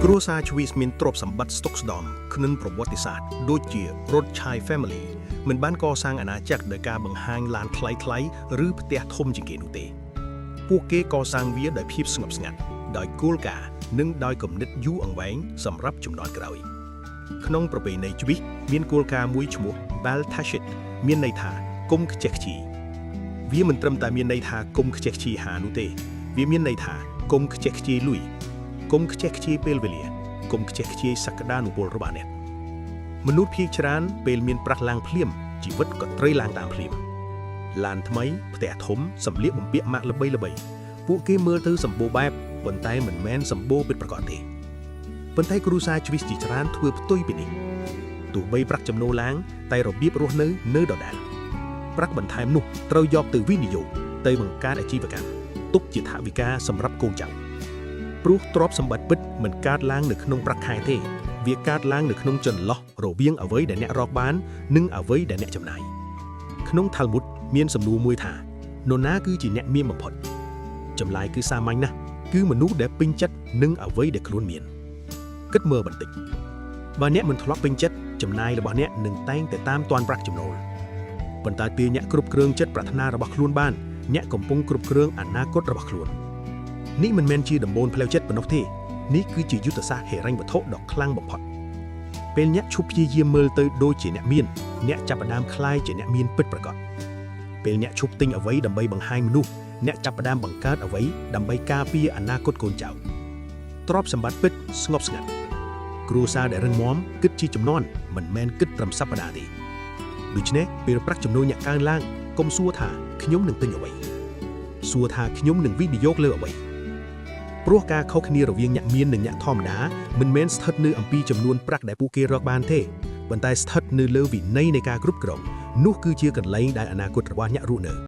គ្រួសារជ្វីសមានទ្រព្យសម្បត្តិស្តុកស្តម្ភក្នុងប្រវត្តិសាស្ត្រដូចជារថឆាយ Family មិនបានកសាងអាណាចក្រដោយការបង្ហាញឡានថ្លៃៗឬផ្ទះធំជាងគេនោះទេពួកគេកសាងវាដោយភាពស្ងប់ស្ងាត់ដោយគោលការណ៍និងដោយគំនិតយូរអង្វែងសម្រាប់ជំនាន់ក្រោយក្នុងប្រពៃណីជ្វីសមានគោលការណ៍មួយឈ្មោះ Bal Tashit មានន័យថាគុំខ្ជិះខ្ជីវាមិនត្រឹមតែមានន័យថាគុំខ្ជិះខ្ជីហានោះទេវាមានន័យថាគុំខ្ជិះខ្ជីលុយគុំខ្ជិះខ្ជាយពេលវេលាគុំខ្ជិះខ្ជាយសក្តានុពលរបស់អ្នកមនុស្សភាគច្រើនពេលមានប្រាស់ឡើងភ្លាមជីវិតក៏ត្រូវឡើងតាមភ្លាមឡានថ្មីផ្ទះធំសម្លៀកបំពាក់ម៉ាកល្បីៗពួកគេមើលទៅសម្បូរបែបប៉ុន្តែមិនមែនសម្បូរពិតប្រាកដទេប៉ុន្តែគ្រួសារជ្វីសជាច្រើនធ្វើផ្ទុយពីនេះទោះបីប្រាក់ចំណូលឡើងតែរបៀបរស់នៅដដែលប្រាក់បន្ថែមនោះត្រូវយកទៅវិនិយោគទៅបង្កើតអាជីវកម្មទុកជាថវិកាសម្រាប់កូនចៅព្រោះទ្រព្យសម្បត្តិពិតមិនកើតឡើងនៅក្នុងប្រាក់ខែទេវាកើតឡើងនៅក្នុងចន្លោះរវាងអ្វីដែលអ្នករកបាននិងអ្វីដែលអ្នកចំណាយក្នុង Talmud មានសំណួរមួយថានរណាគឺជាអ្នកមានបំផុតចម្លើយគឺសាមញ្ញណាស់គឺមនុស្សដែលពេញចិត្តនឹងអ្វីដែលខ្លួនមានគិតមើលបន្តិចបើអ្នកមិនធ្លាប់ពេញចិត្តចំណាយរបស់អ្នកនឹងតែងតែតាមទាន់ប្រាក់ចំណូលប៉ុន្តែពេលអ្នកគ្រប់គ្រងចិត្តប្រាថ្នារបស់ខ្លួនបានអ្នកកំពុងគ្រប់គ្រងអនាគតរបស់ខ្លួននេះមិនមែនជាដំបូលផ្លូវចិត្តប៉ុណ្ណោះទេនេះគឺជាយុទ្ធសាស្ត្រហិរញ្ញវត្ថុដ៏ខ្លាំងបំផុតពេលអ្នកឈប់ព្យាយាមមើលទៅដូចជាអ្នកមានអ្នកចាប់ផ្ដើមក្លាយជាអ្នកមានពិតប្រាកដពេលអ្នកឈប់ទិញអ្វីដើម្បីបង្ហាញមនុស្សអ្នកចាប់ផ្ដើមបង្កើតអ្វីដើម្បីការពារអនាគតកូនចៅទ្រព្យសម្បត្តិពិតស្ងប់ស្ងាត់គ្រួសារដែលរឹងមាំគិតជាចំនួនមិនមែនគិតត្រឹមសប្តាហ៍ទេដូច្នេះពេលប្រាក់ចំណូលអ្នកកើនឡើងកុំសួរថាខ្ញុំនឹងទិញអ្វីសួរថាខ្ញុំនឹងវិនិយោគលើអ្វីព្រោះការខុសគ្នារវាងអ្នកមាននិងអ្នកធម្មតាមិនមែនស្ថិតនៅអំពីចំនួនប្រាក់ដែលពួកគេរកបានទេប៉ុន្តែស្ថិតនៅលើវិន័យនៃការគ្រប់គ្រងនោះគឺជាកន្លែងដែលអនាគតរបស់អ្នករស់នៅ